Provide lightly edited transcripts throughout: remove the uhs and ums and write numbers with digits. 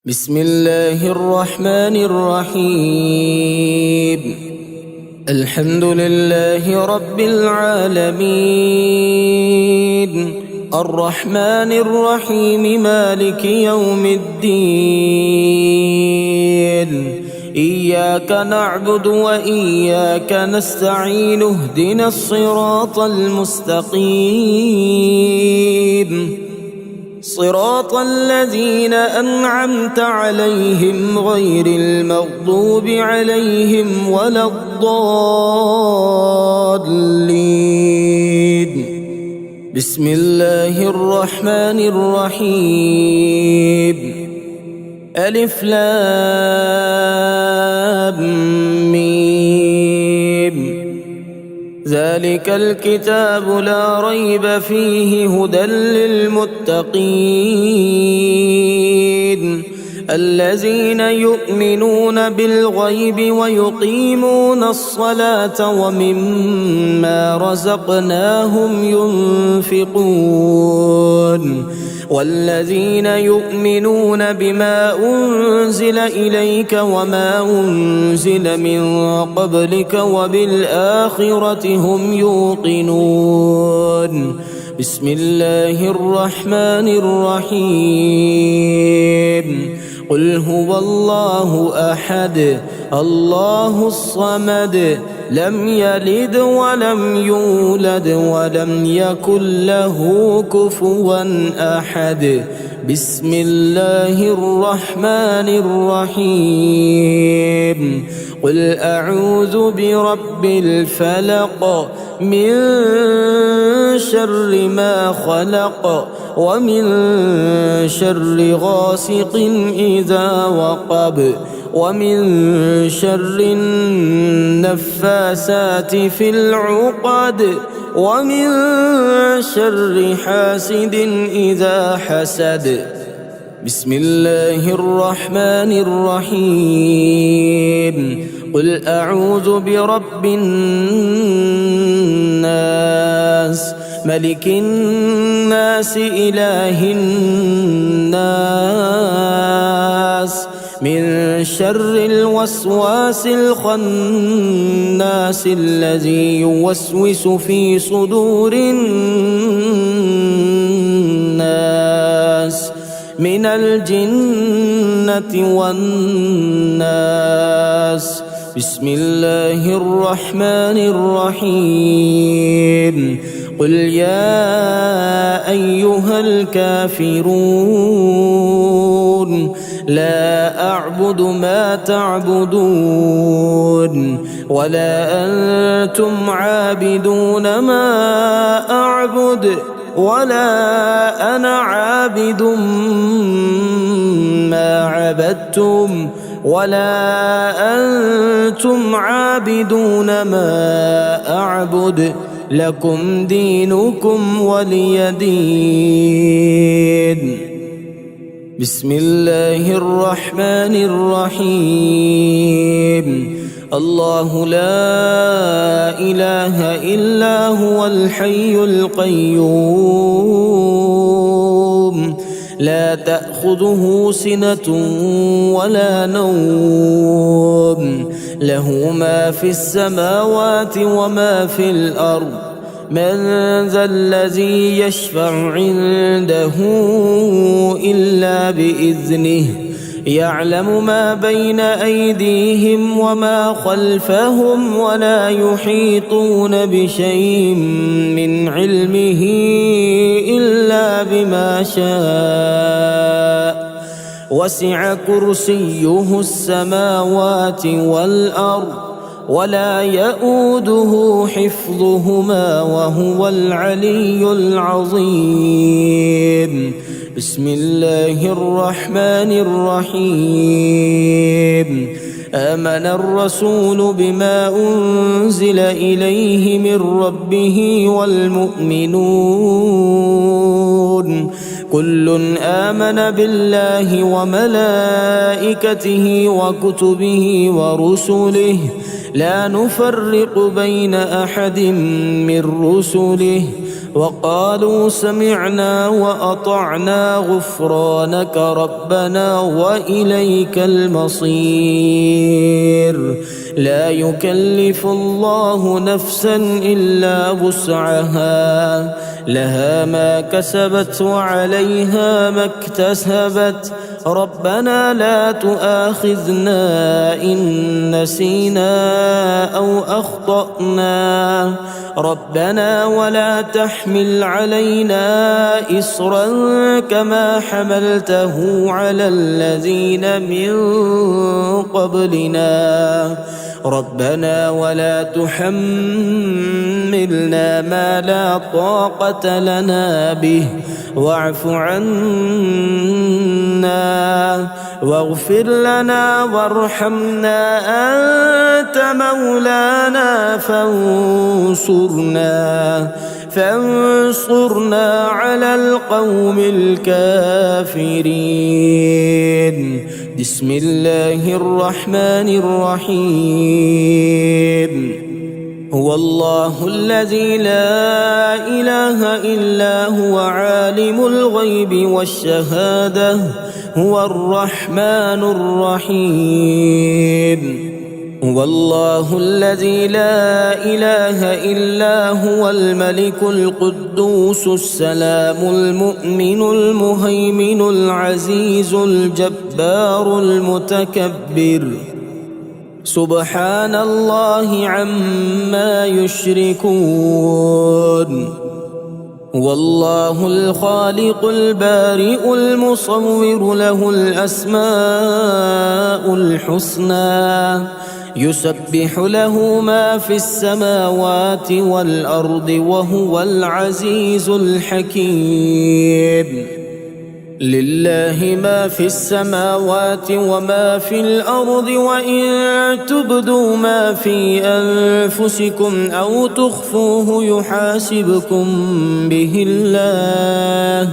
بسم الله الرحمن الرحيم. الحمد لله رب العالمين، الرحمن الرحيم، مالك يوم الدين. إياك نعبد وإياك نستعين، اهدنا الصراط المستقيم، صراط الذين أنعمت عليهم غير المغضوب عليهم ولا الضالين. بسم الله الرحمن الرحيم. ألف لام ميم. ذلك الكتاب لا ريب فيه، هدى للمتقين الذين يؤمنون بالغيب ويقيمون الصلاة ومما رزقناهم ينفقون، والذين يؤمنون بما أنزل إليك وما أنزل من قبلك وبالآخرة هم يوقنون. بسم الله الرحمن الرحيم. قل هو الله أحد، الله الصمد، لم يلد ولم يولد ولم يكن له كفوا أحد. بسم الله الرحمن الرحيم. قل أعوذ برب الفلق، من شر ما خلق، ومن شر غاسق إذا وقب، ومن شر النفاسات في العقد، ومن شر حاسد إذا حسد. بسم الله الرحمن الرحيم. قل أعوذ برب الناس، ملك الناس، إله الناس، من شر الوسواس الخناس الذي يوسوس في صدور الناس من الجنة والناس. بسم الله الرحمن الرحيم. قل يا أيها الكافرون لا أعبد ما تعبدون، ولا أنتم عابدون ما أعبد، ولا أنا عابد ما عبدتم، ولا أنتم عابدون ما أعبد، لكم دينكم ولي دين. بسم الله الرحمن الرحيم. الله لا إله إلا هو الحي القيوم، لا تأخذه سنة ولا نوم، له ما في السماوات وما في الأرض. من ذا الذي يشفع عنده إلا بإذنه، يعلم ما بين أيديهم وما خلفهم، ولا يحيطون بشيء من علمه إلا بما شاء. وسع كرسيه السماوات والأرض، ولا يؤوده حفظهما، وهو العلي العظيم. بسم الله الرحمن الرحيم. آمن الرسول بما أنزل إليه من ربه والمؤمنون كل آمن بالله وملائكته وكتبه ورسله، لا نفرق بين أحد من رسله، وقالوا سمعنا وأطعنا غفرانك ربنا وإليك المصير. لا يكلف الله نفسا إلا وسعها، لها ما كسبت وعليها ما اكتسبت. ربنا لا تؤاخذنا إن نسينا أو أخطأنا، ربنا ولا تحمل علينا إصرا كما حملته على الذين من قبلنا، ربنا ولا تحملنا ما لا طاقة لنا به، واعف عنا واغفر لنا وارحمنا أنت مولانا فانصرنا على القوم الكافرين. بسم الله الرحمن الرحيم. هو الله الذي لا إله إلا هو عالم الغيب والشهادة، هو الرحمن الرحيم. هو الله الذي لا إله إلا هو الملك القدوس السلام المؤمن المهيمن العزيز الجبار المتكبر. سبحان الله عما يشركون. والله الخالق البارئ المصور له الأسماء الحسنى، يسبح له ما في السماوات والأرض وهو العزيز الحكيم. لله ما في السماوات وما في الأرض، وإن تبدوا ما في أنفسكم أو تخفوه يحاسبكم به الله،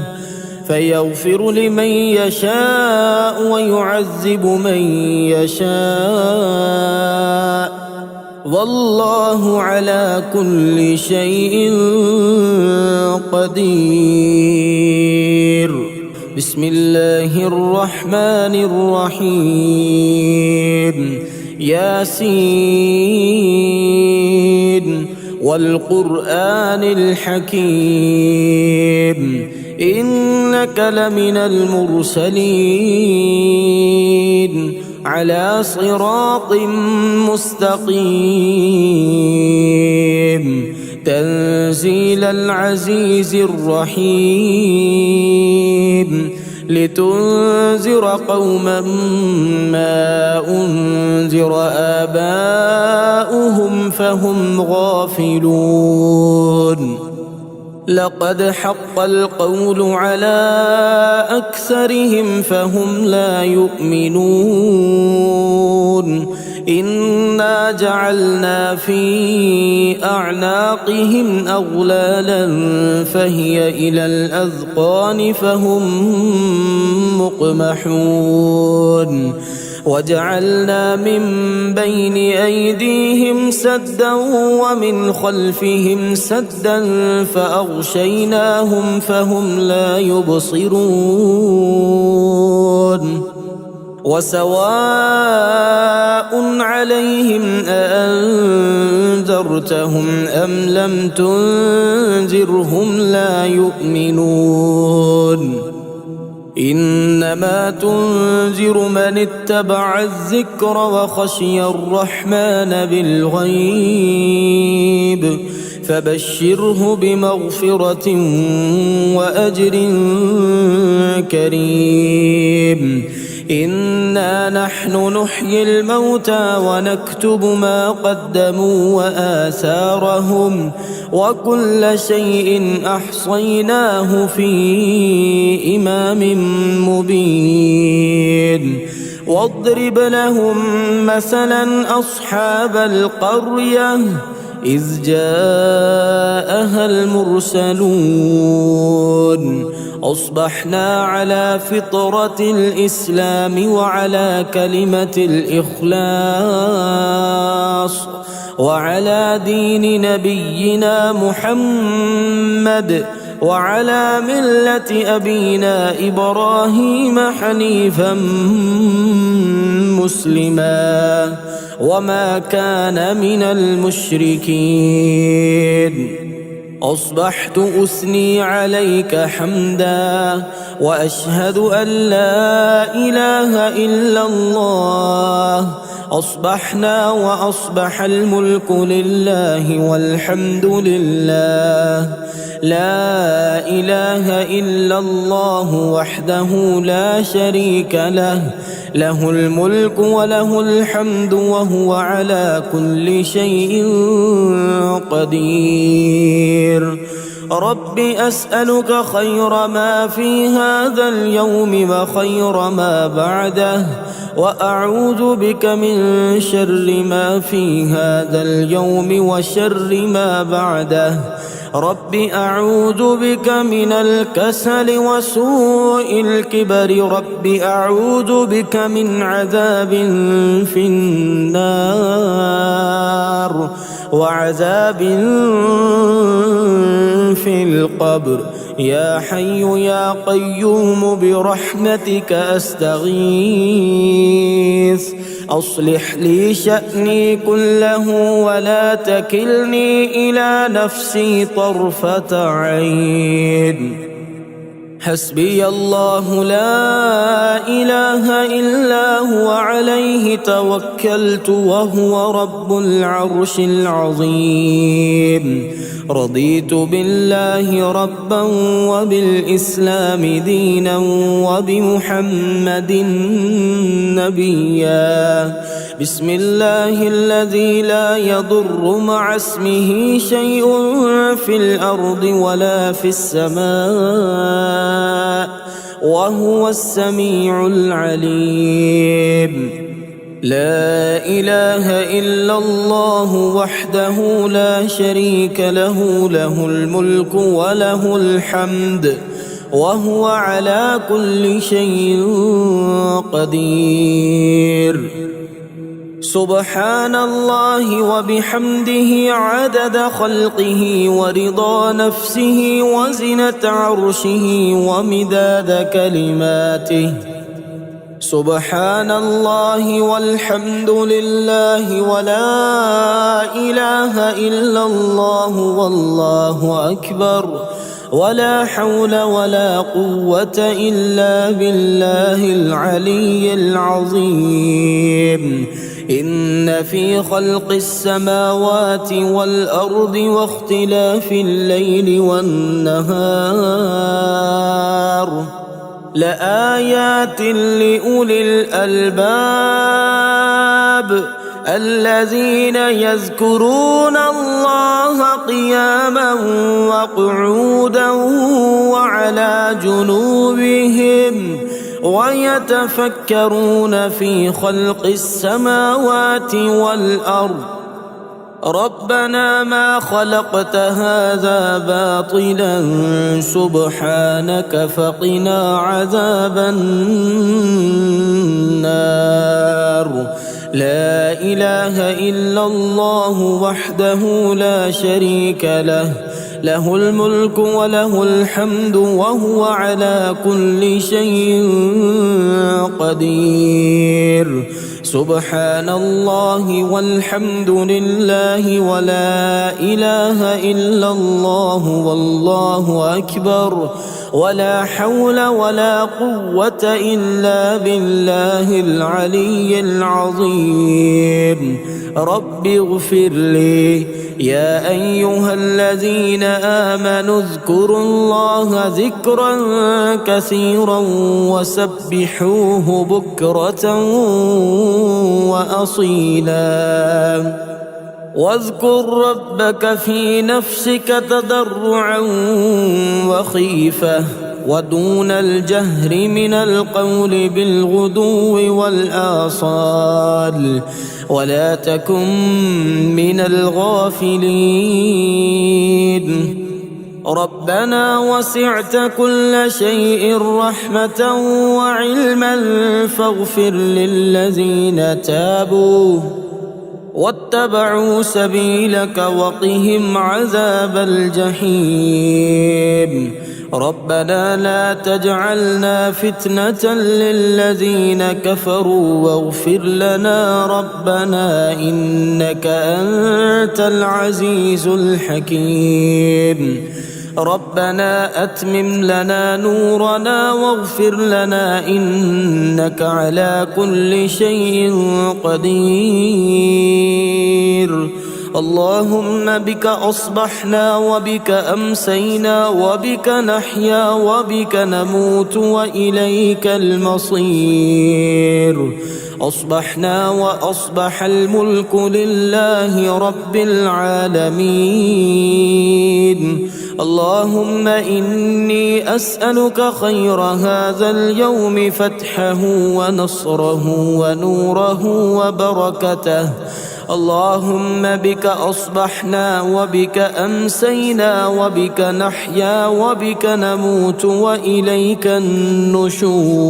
فيغفر لمن يشاء ويعذب من يشاء، والله على كل شيء قدير. بسم الله الرحمن الرحيم. ياسين والقرآن الحكيم، إنك لمن المرسلين على صراط مستقيم. تنزيل العزيز الرحيم، لتنذر قوما ما أنذر آباؤهم فهم غافلون. لقد حق القول على أكثرهم فهم لا يؤمنون. إنا جعلنا في أعناقهم أغلالا فهي إلى الأذقان فهم مقمحون. وجعلنا من بين أيديهم سدا ومن خلفهم سدا فأغشيناهم فهم لا يبصرون. وسواء عليهم أأنذرتهم أم لم تنذرهم لا يؤمنون. إنما تنذر من اتبع الذكر وخشي الرحمن بالغيب، فبشره بمغفرة وأجر كريم. إنا نحن نحيي الموتى ونكتب ما قدموا وآثارهم، وكل شيء أحصيناه في إمام مبين. واضرب لهم مثلا أصحاب القرية إذ جاءها المرسلون أصبحنا على فطرة الإسلام وعلى كلمة الإخلاص وعلى دين نبينا محمد وعلى ملة أبينا إبراهيم حنيفا مسلما وما كان من المشركين. أصبحت أثني عليك حمدا وأشهد أن لا إله إلا الله. أصبحنا وأصبح الملك لله والحمد لله، لا إله إلا الله وحده لا شريك له، له الملك وله الحمد وهو على كل شيء قدير. رب أسألك خير ما في هذا اليوم وخير ما بعده، وأعوذ بك من شر ما في هذا اليوم وشر ما بعده. رب أعوذ بك من الكسل وسوء الكبر. رب أعوذ بك من عذاب في النار وعذاب في القبر. يا حي يا قيوم برحمتك أستغيث. أصلح لي شأني كله ولا تكلني إلى نفسي طرفة عين. حسبي الله لا إله إلا هو عليه توكلت وهو رب العرش العظيم. رضيت بالله ربا وبالإسلام دينا وبمحمد نبيا. بسم الله الذي لا يضر مع اسمه شيء في الأرض ولا في السماء وهو السميع العليم. لا إله إلا الله وحده لا شريك له، له الملك وله الحمد وهو على كل شيء قدير. سبحان الله وبحمده عدد خلقه ورضا نفسه وزنة عرشه ومداد كلماته. سبحان الله والحمد لله ولا إله إلا الله والله أكبر ولا حول ولا قوة إلا بالله العلي العظيم. إن في خلق السماوات والأرض واختلاف الليل والنهار لآيات لأولي الألباب الذين يذكرون الله قياما وقعودا وعلى جنوبهم ويتفكرون في خلق السماوات والأرض ربنا ما خلقت هذا باطلا سبحانك فقنا عذاب النار. لا إله إلا الله وحده لا شريك له، له الملك وله الحمد وهو على كل شيء قدير. سبحان الله والحمد لله ولا إله إلا الله والله أكبر ولا حول ولا قوة إلا بالله العلي العظيم. رب اغفر لي. يا أيها الذين آمنوا اذكروا الله ذكرا كثيرا وسبحوه بكرة وأصيلا. واذكر ربك في نفسك تضرعا وخيفة ودون الجهر من القول بالغدو والآصال ولا تكن من الغافلين. ربنا وسعت كل شيء رحمة وعلما فاغفر للذين تابوا واتبعوا سبيلك وقهم عذاب الجحيم. ربنا لا تجعلنا فتنة للذين كفروا واغفر لنا ربنا إنك أنت العزيز الحكيم. ربنا أتمم لنا نورنا واغفر لنا إنك على كل شيء قدير. اللهم بك أصبحنا وبك أمسينا وبك نحيا وبك نموت وإليك المصير. أصبحنا وأصبح الملك لله رب العالمين. اللهم إني أسألك خير هذا اليوم فتحه ونصره ونوره وبركته. اللهم بك أصبحنا وبك أمسينا وبك نحيا وبك نموت وإليك النشور.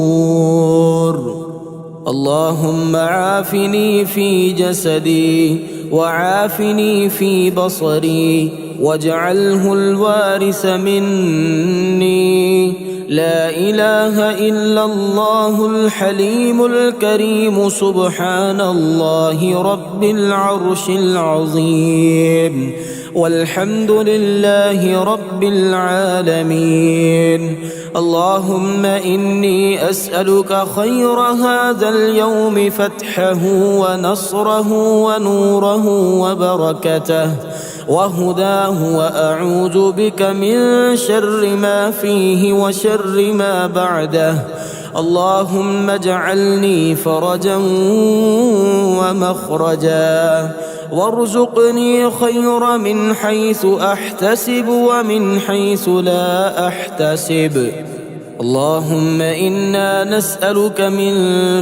اللهم عافني في جسدي وعافني في بصري واجعله الوارث مني. لا إله إلا الله الحليم الكريم سبحان الله رب العرش العظيم والحمد لله رب العالمين. اللهم إني أسألك خير هذا اليوم فتحه ونصره ونوره وبركته وهداه وأعوذ بك من شر ما فيه وشر ما بعده. اللهم اجعلني فرجا ومخرجا وارزقني خير من حيث أحتسب ومن حيث لا أحتسب. اللهم إنا نسألك من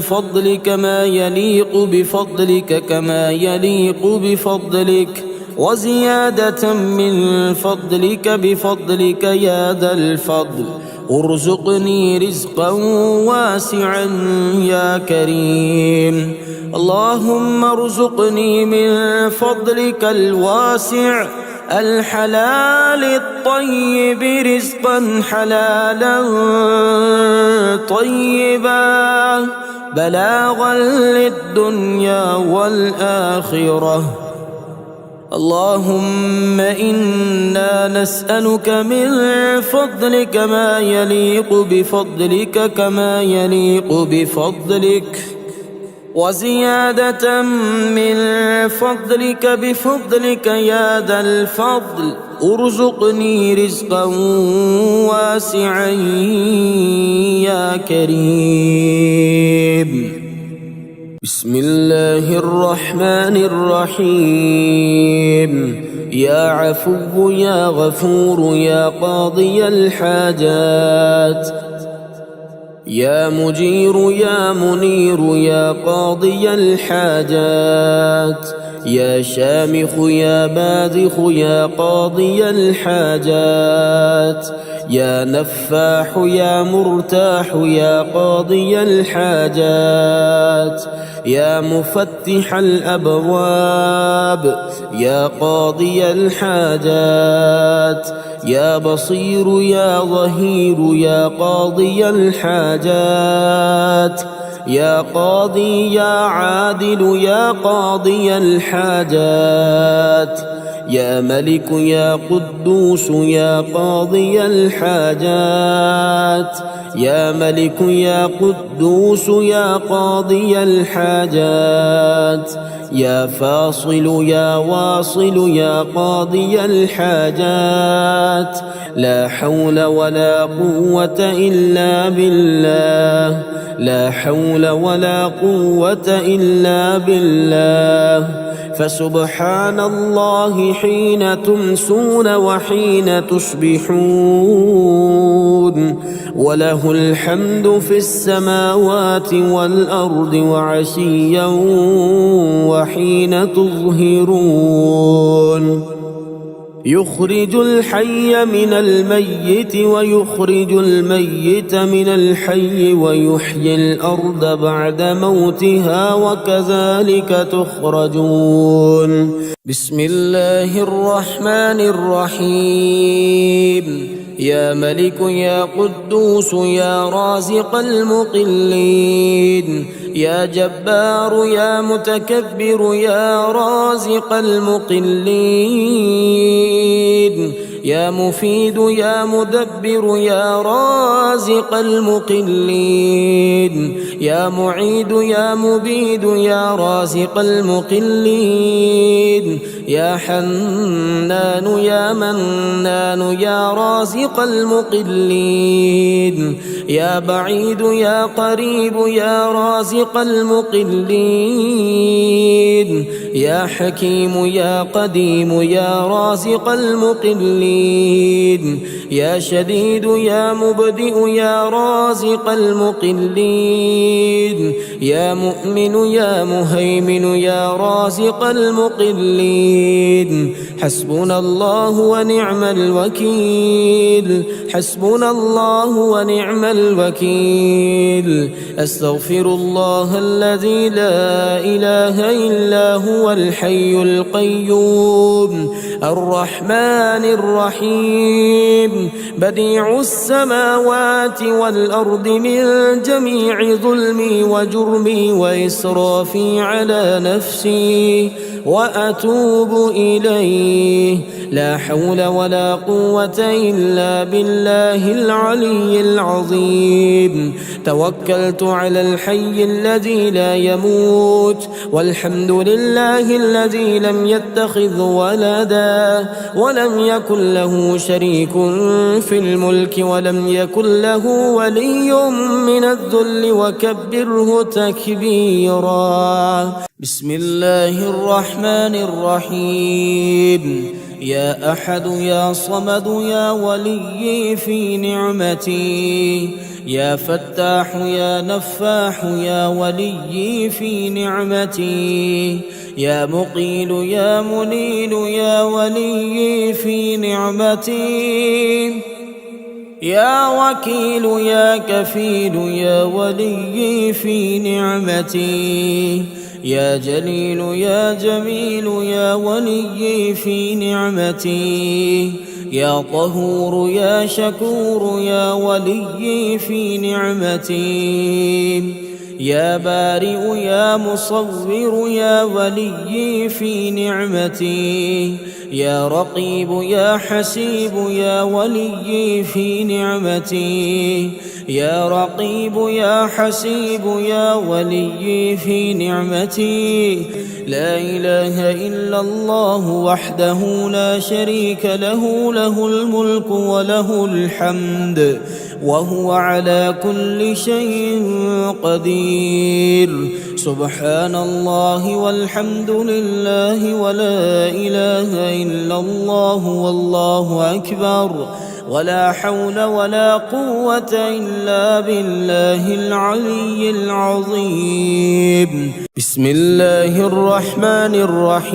فضلك ما يليق بفضلك كما يليق بفضلك وزيادة من فضلك بفضلك يا ذا الفضل. ارزقني رزقا واسعا يا كريم. اللهم ارزقني من فضلك الواسع الحلال الطيب رزقا حلالا طيبا بلاغا للدنيا والآخرة. اللهم إنا نسألك من فضلك ما يليق بفضلك كما يليق بفضلك وزيادة من فضلك بفضلك يا ذا الفضل. ارزقني رزقا واسعا يا كريم. بسم الله الرحمن الرحيم. يا عفو يا غفور يا قاضي الحاجات يا مجير يا منير يا قاضي الحاجات يا شامخ يا باذخ يا قاضي الحاجات يا نفاح يا مرتاح يا قاضي الحاجات يا مفتح الأبواب يا قاضي الحاجات يا بصير يا ظهير يا قاضي الحاجات يا قاضي يا عادل يا قاضي الحاجات يا ملك يا قدوس يا قاضي الحاجات يا ملك يا قدوس يا قاضي الحاجات يا فاصل يا واصل يا قاضي الحاجات. لا حول ولا قوة إلا بالله. لا حول ولا قوة إلا بالله. فسبحان الله حين تمسون وحين تصبحون وله الحمد في السماوات والأرض وعشيا وحين تظهرون يخرج الحي من الميت ويخرج الميت من الحي ويحيي الأرض بعد موتها وكذلك تخرجون بسم الله الرحمن الرحيم يا ملك يا قدوس يا رازق المقلين يا جبار يا متكبر يا رازق المقلين يا مفيد يا مدبر يا رازق المقلين يا معيد يا مبيد يا رازق المقلين يا حنان يا منان يا رازق المقلين يا بعيد يا قريب يا رازق المقلين يا حكيم يا قديم يا رازق المقلين يا شديد يا مبدئ يا رازق المقلين يا مؤمن يا مهيمن يا رازق المقلين حسبنا الله ونعم الوكيل حسبنا الله ونعم الوكيل أستغفر الله الذي لا إله إلا هو الحي القيوم الرحمن الرحيم بديع السماوات والأرض من جميع ظلمي وجرمي وإسرافي على نفسي وأتوب إليه لا حول ولا قوة إلا بالله العلي العظيم توكلت على الحي الذي لا يموت والحمد لله الذي لم يتخذ ولدا ولم يكن له شريك في الملك ولم يكن له ولي من الذل وكبره تكبيرا بسم الله الرحمن الرحيم يا أحد يا صمد يا ولي في نعمتي يا فتاح يا نفاح يا ولي في نعمتي يا مقيل يا منيل يا ولي في نعمتي يا وكيل يا كفيل يا ولي في نعمتي يا جليل يا جميل يا ولي في نعمتي يا طهور يا شكور يا ولي في نعمتي يا بارئ يا مصور يا ولي في نعمتي يا رقيب يا حسيب يا ولي في نعمتي يا رقيب يا حسيب يا ولي في نعمتي لا إله إلا الله وحده لا شريك له له الملك وله الحمد وهو على كل شيء قدير سبحان الله والحمد لله ولا إله إلا الله والله أكبر ولا حول ولا قوة إلا بالله العلي العظيم بسم الله الرحمن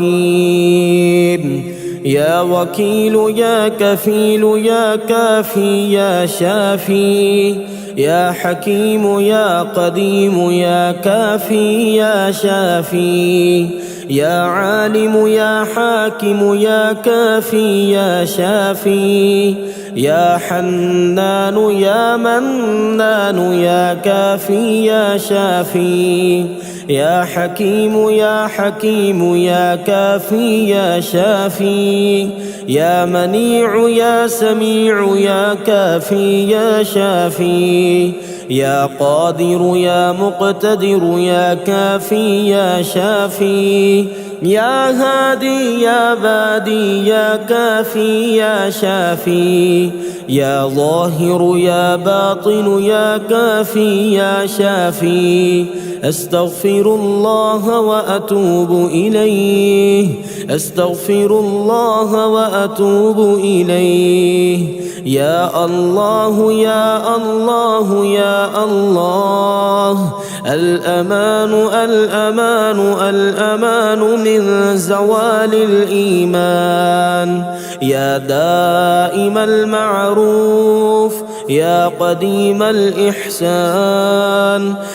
الرحيم يا وكيل يا كفيل يا كافي يا شافي يا حكيم يا قديم يا كافي يا شافي يا عالم يا حاكم يا كافي يا شافي يا حنان يا منان يا كافي يا شافي يا حكيم يا حكيم يا كافي يا شافي يا منيع يا سميع يا كافي يا شافي يا قادر يا مقتدر يا كافي يا شافي يا هادي يا بادي يا كافي يا شافي يا ظاهر يا باطن يا كافي يا شافي أستغفر الله وأتوب إليه أستغفر الله وأتوب إليه يا الله يا الله يا الله الأمان الأمان الأمان من زوال الإيمان يا دائم المعروف يا قديم الإحسان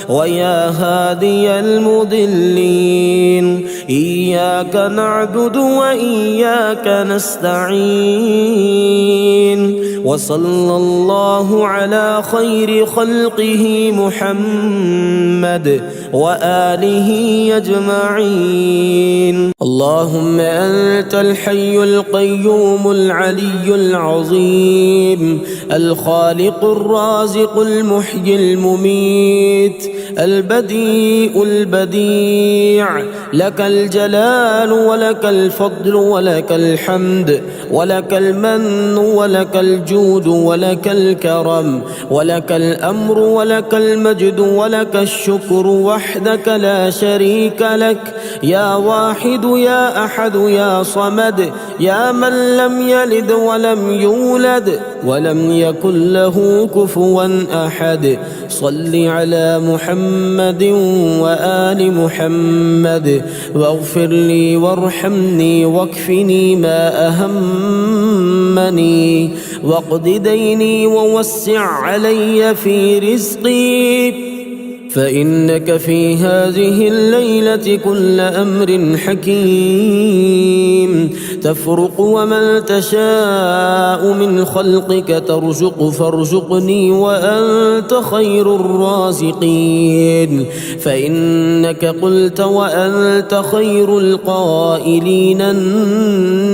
ويا هادي المضلين إياك نعبد وإياك نستعين وصلى الله على خير خلقه محمد وآله أجمعين اللهم أنت الحي القيوم العلي العظيم الخالق الرازق المحيي المميت البديء البديع لك الجلال ولك الفضل ولك الحمد ولك المن ولك الجود ولك الكرم ولك الأمر ولك المجد ولك الشكر وحدك لا شريك لك يا واحد يا أحد يا صمد يا من لم يلد ولم يولد ولم يكن له كفوا أحد صل على محمد وآل محمد واغفر لي وارحمني واكفني ما أهمني واقض ديني ووسع علي في رزقي فإنك في هذه الليلة كل أمر حكيم تفرق ومن تشاء من خلقك ترزق فارزقني وأنت خير الرازقين فإنك قلت وأنت خير القائلين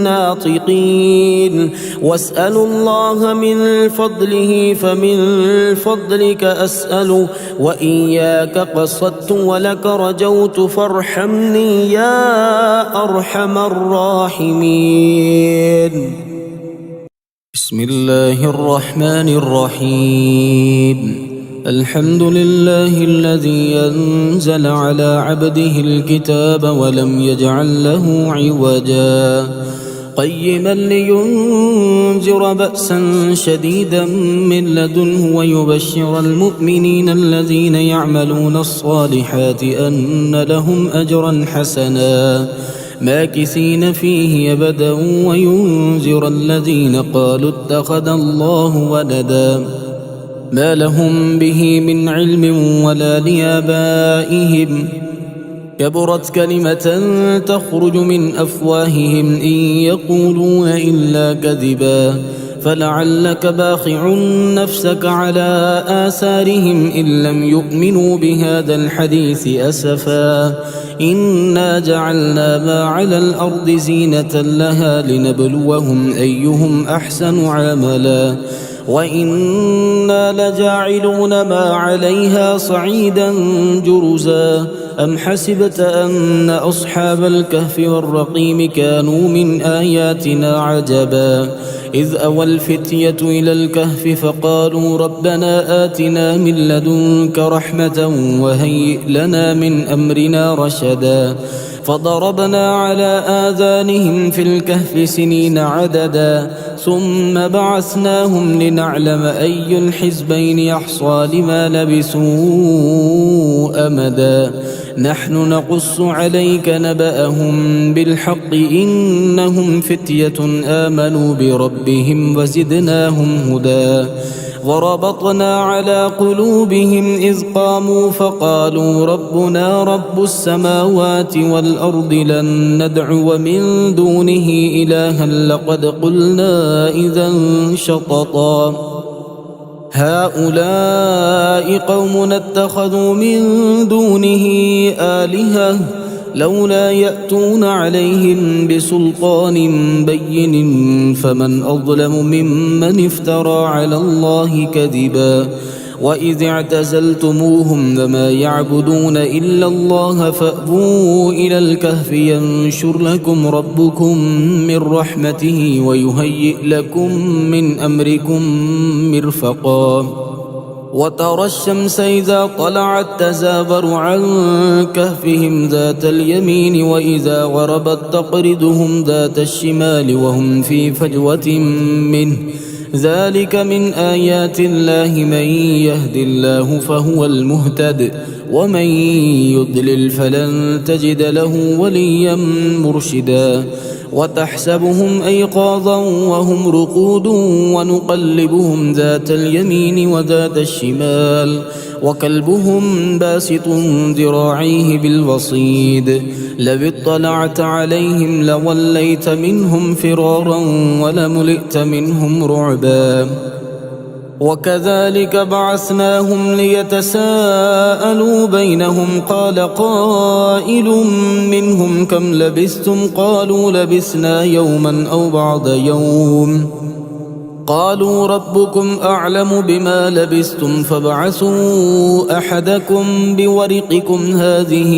الناطقين واسأل الله من فضله فمن فضلك أسأل وإياك قصدت ولك رجوت فارحمني يا أرحم الراحمين بسم الله الرحمن الرحيم الحمد لله الذي أنزل على عبده الكتاب ولم يجعل له عوجا قيما لينذر بأسا شديدا من لدنه ويبشر المؤمنين الذين يعملون الصالحات أن لهم أجرا حسنا ماكثين فيه أبدا وينذر الذين قالوا اتخذ الله ولدا ما لهم به من علم ولا لآبائهم كبرت كلمة تخرج من أفواههم إن يقولون إلا كذبا فلعلك باخع نفسك على آثارهم إن لم يؤمنوا بهذا الحديث أسفا إنا جعلنا ما على الأرض زينة لها لنبلوهم أيهم أحسن عملا وإنا لجاعلون ما عليها صعيدا جرزا أم حسبت أن أصحاب الكهف والرقيم كانوا من آياتنا عجبا إذ أوى الفتية إلى الكهف فقالوا ربنا آتنا من لدنك رحمة وهيئ لنا من أمرنا رشدا فضربنا على آذانهم في الكهف سنين عددا ثم بعثناهم لنعلم أي الحزبين يحصى لما لبثوا أمدا نحن نقص عليك نبأهم بالحق إنهم فتية آمنوا بربهم وزدناهم هدى وربطنا على قلوبهم إذ قاموا فقالوا ربنا رب السماوات والأرض لن ندعو من دونه إلها لقد قلنا إذا شططا هؤلاء قوم اتخذوا من دونه آلهة لولا يأتون عليهم بسلطان بين فمن أظلم ممن افترى على الله كذبا وإذ اعتزلتموهم فما يعبدون إلا الله فأووا إلى الكهف ينشر لكم ربكم من رحمته ويهيئ لكم من أمركم مرفقا وترى الشمس إذا طلعت تزاور عن كهفهم ذات اليمين وإذا غربت تقرضهم ذات الشمال وهم في فجوة منه ذلك من آيات الله من يهد الله فهو المهتد ومن يضلل فلن تجد له وليا مرشدا وتحسبهم أيقاظا وهم رقود ونقلبهم ذات اليمين وذات الشمال وكلبهم باسط ذراعيه بالوصيد لو اطلعت عليهم لوليت منهم فرارا ولملئت منهم رعبا وكذلك بعثناهم ليتساءلوا بينهم قال قائل منهم كم لبثتم قالوا لبثنا يوما أو بعض يوم قالوا ربكم أعلم بما لبثتم فابعثوا أحدكم بورقكم هذه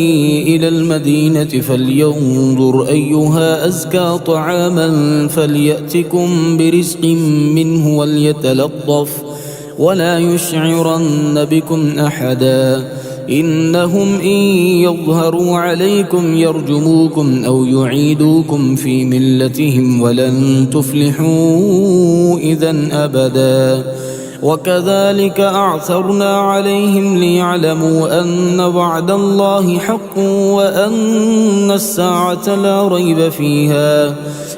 إلى المدينة فلينظر أيها أزكى طعاما فليأتكم برزق منه وليتلطف ولا يشعرن بكم أحدا إنهم إن يظهروا عليكم يرجموكم أو يعيدوكم في ملتهم ولن تفلحوا إذن أبدا وكذلك أعثرنا عليهم ليعلموا أن وعد الله حق وأن الساعة لا ريب فيها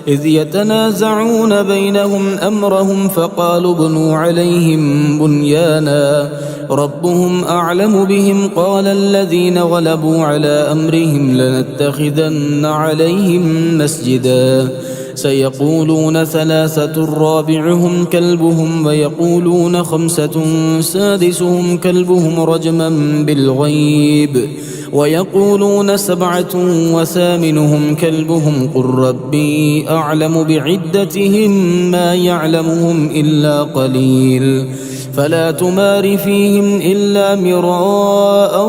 إذ يتنازعون بينهم أمرهم فقالوا ابنوا عليهم بنيانا ربهم أعلم بهم قال الذين غلبوا على أمرهم لنتخذن عليهم مسجدا سيقولون ثلاثة رابعهم كلبهم ويقولون خمسة سادسهم كلبهم رجما بالغيب ويقولون سبعة وثامنهم كلبهم قل ربي أعلم بعدتهم ما يعلمهم إلا قليل فلا تمار فيهم إلا مراء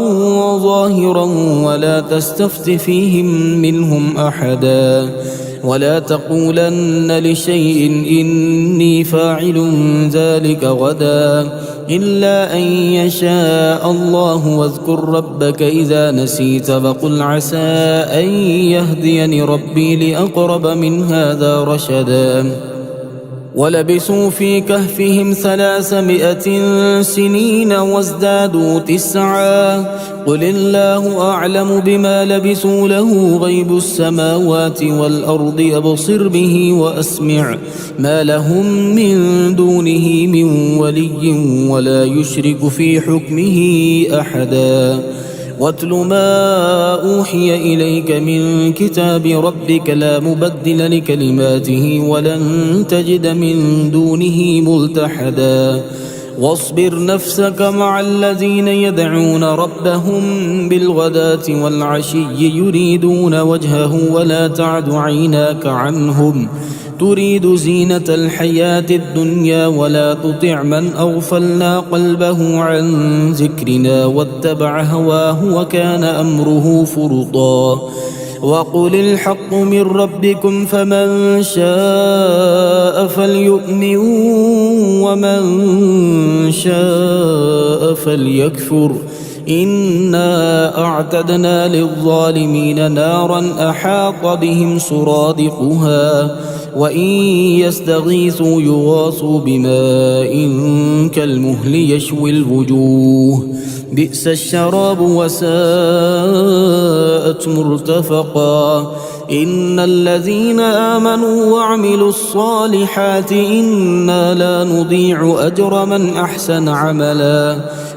ظاهرا ولا تستفت فيهم منهم أحدا ولا تقولن لشيء إني فاعل ذلك غدا إلا أن يشاء الله واذكر ربك إذا نسيت فقل عسى أن يهديني ربي لأقرب من هذا رشدا ولبثوا في كهفهم 300 سنين وازدادوا 9 قل الله أعلم بما لبثوا له غيب السماوات والأرض أبصر به وأسمع ما لهم من دونه من ولي ولا يشرك في حكمه أحدا واتل ما أوحي إليك من كتاب ربك لا مبدل لكلماته ولن تجد من دونه ملتحدا واصبر نفسك مع الذين يدعون ربهم بالغداة والعشي يريدون وجهه ولا تعد عيناك عنهم تريد زينة الحياة الدنيا ولا تطع من أغفلنا قلبه عن ذكرنا واتبع هواه وكان أمره فرطا وقل الحق من ربكم فمن شاء فليؤمن ومن شاء فليكفر إنا أعتدنا للظالمين نارا أحاط بهم سرادقها وإن يستغيثوا يغاثوا بماء كالمهل يشوي الوجوه بئس الشراب وساءت مرتفقا إن الذين آمنوا وعملوا الصالحات إنا لا نضيع أجر من أحسن عملا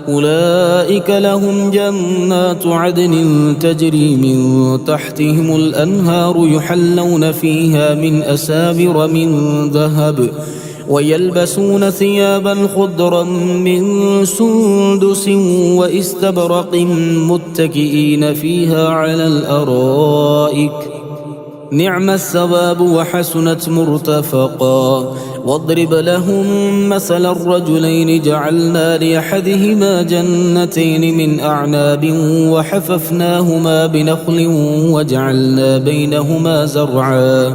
أولئك لهم جنات عدن تجري من تحتهم الأنهار يحلون فيها من أساور من ذهب ويلبسون ثيابا خضرا من سندس واستبرق متكئين فيها على الأرائك نعم الثواب وحسنت مرتفقا. واضرب لهم مثل الرجلين جعلنا لأحدهما جنتين من أعناب وحففناهما بنخل وجعلنا بينهما زرعا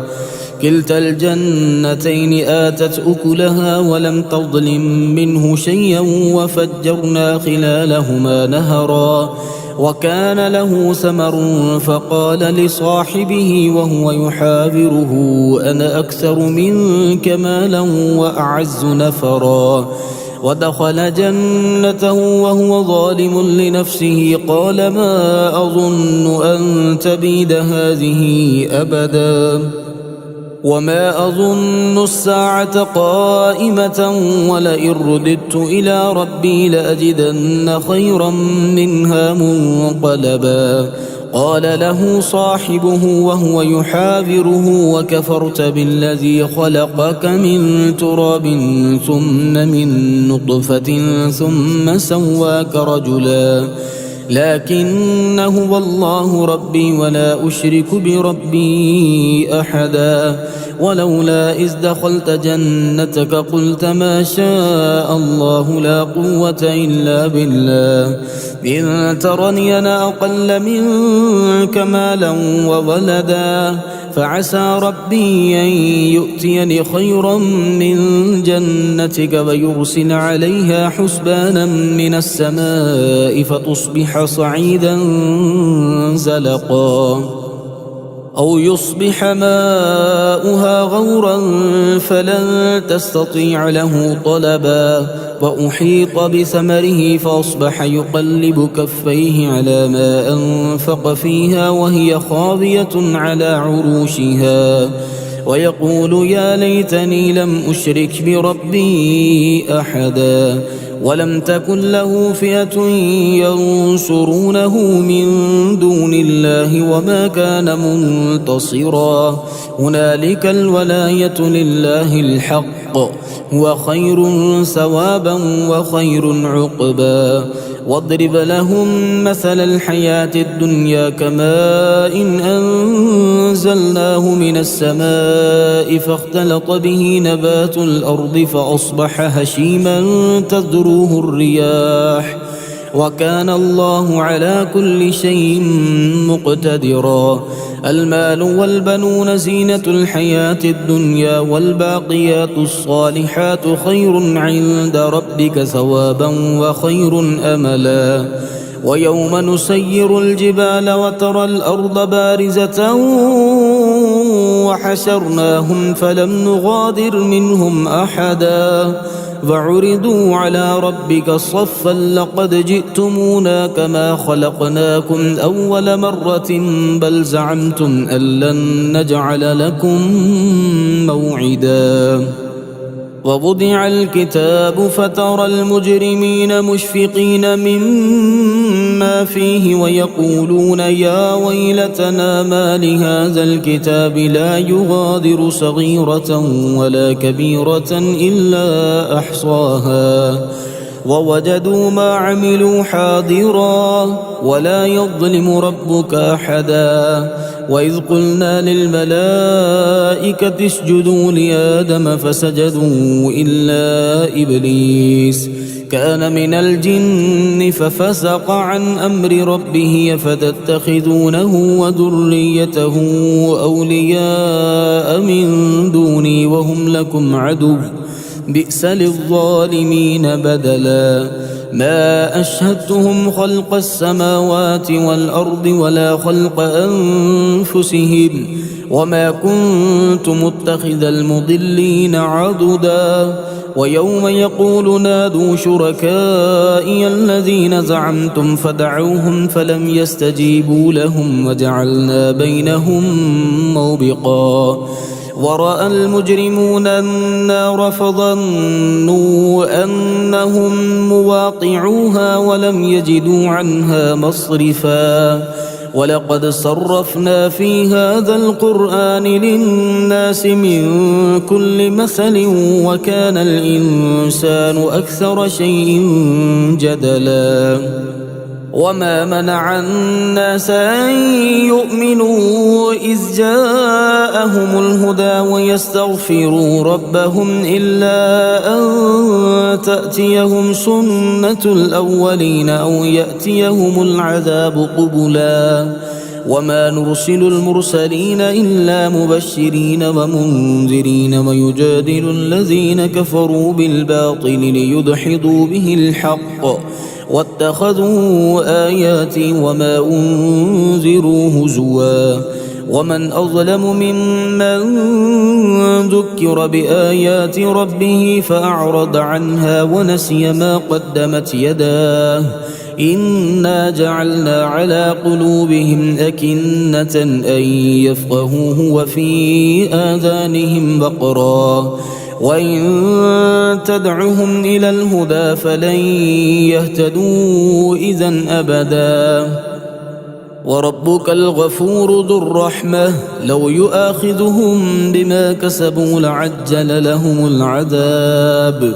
كلتا الجنتين آتت أكلها ولم تظلم منه شيئا وفجرنا خلالهما نهرا وكان له ثمر فقال لصاحبه وهو يحاوره أنا أكثر منك مالا وأعز نفرا. ودخل جنته وهو ظالم لنفسه قال ما أظن أن تبيد هذه أبدا وما أظن الساعة قائمة ولئن رددت إلى ربي لأجدن خيرا منها منقلبا. قال له صاحبه وهو يحاوره وكفرت بالذي خلقك من تراب ثم من نطفة ثم سواك رجلا لكن هو الله ربي ولا أشرك بربي أحدا. ولولا إذ دخلت جنتك قلت ما شاء الله لا قوة إلا بالله إن ترني أنا أقل منك مالا وولدا فعسى ربي أن يؤتيني خيرا من جنتك ويرسل عليها حسبانا من السماء فتصبح صعيدا زلقا أو يصبح ماؤها غورا فلن تستطيع له طلبا. وأحيط بثمره فأصبح يقلب كفيه على ما أنفق فيها وهي خاوية على عروشها ويقول يا ليتني لم أشرك بربي أحدا. ولم تكن له فئة ينصرونه من دون الله وما كان منتصرا. هنالك الولاية لله الحق هو خير ثوابا وخير عقبا. واضرب لهم مثل الحياة الدنيا كماء إن أنزلناه من السماء فاختلط به نبات الأرض فأصبح هشيما تذروه الرياح وكان الله على كل شيء مقتدرا. المال والبنون زينة الحياة الدنيا والباقيات الصالحات خير عند ربك ثوابا وخير أملا. ويوم نسير الجبال وترى الأرض بارزة وحشرناهم فلم نغادر منهم أحدا وعرضوا على ربك صفا لقد جئتمونا كما خلقناكم أول مرة بل زعمتم أن لن نجعل لكم موعدا. ووضع الكتاب فترى المجرمين مشفقين مما فيه ويقولون يا ويلتنا ما لهذا الكتاب لا يغادر صغيرة ولا كبيرة إلا أحصاها ووجدوا ما عملوا حاضرا ولا يظلم ربك أحدا. وإذ قلنا للملائكة اسجدوا لآدم فسجدوا إلا إبليس كان من الجن ففسق عن أمر ربه فتتخذونه وذريته أولياء من دوني وهم لكم عدو بئس للظالمين بدلا. ما أشهدتهم خلق السماوات والأرض ولا خلق أنفسهم وما كنت متخذ المضلين عضدا. ويوم يقول نادوا شركائي الذين زعمتم فدعوهم فلم يستجيبوا لهم وجعلنا بينهم موبقا. ورأى المجرمون النار فظنوا أنهم مواقعوها ولم يجدوا عنها مصرفا. ولقد صرفنا في هذا القرآن للناس من كل مثل وكان الإنسان أكثر شيء جدلا. وما منع الناس أن يؤمنوا إذ جاءهم الهدى ويستغفروا ربهم إلا أن تأتيهم سنة الأولين أو يأتيهم العذاب قبلا وما نرسل المرسلين إلا مبشرين ومنذرين ويجادل الذين كفروا بالباطل ليدحضوا به الحق واتخذوا آياتي وما أنذروا هزوا ومن أظلم ممن ذكر بآيات ربه فأعرض عنها ونسي ما قدمت يداه إنا جعلنا على قلوبهم أكنة أن يفقهوه وفي آذانهم وقرا وإن تدعهم إلى الهدى فلن يهتدوا إذن أبدا وربك الغفور ذو الرحمة لو يؤاخذهم بما كسبوا لعجل لهم العذاب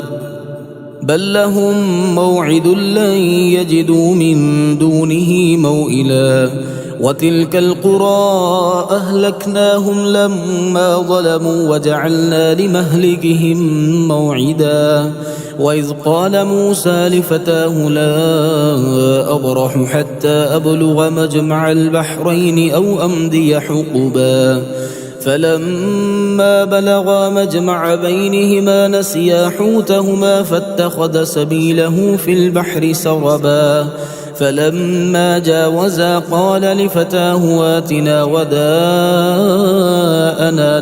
بل لهم موعد لن يجدوا من دونه موئلا وتلك القرى أهلكناهم لما ظلموا وجعلنا لمهلكهم موعدا وإذ قال موسى لفتاه لا أبرح حتى أبلغ مجمع البحرين أو أمضي حقبا فلما بلغا مجمع بينهما نسيا حوتهما فاتخذ سبيله في البحر سربا فلما جاوزا قال لفتاه آتنا غداءنا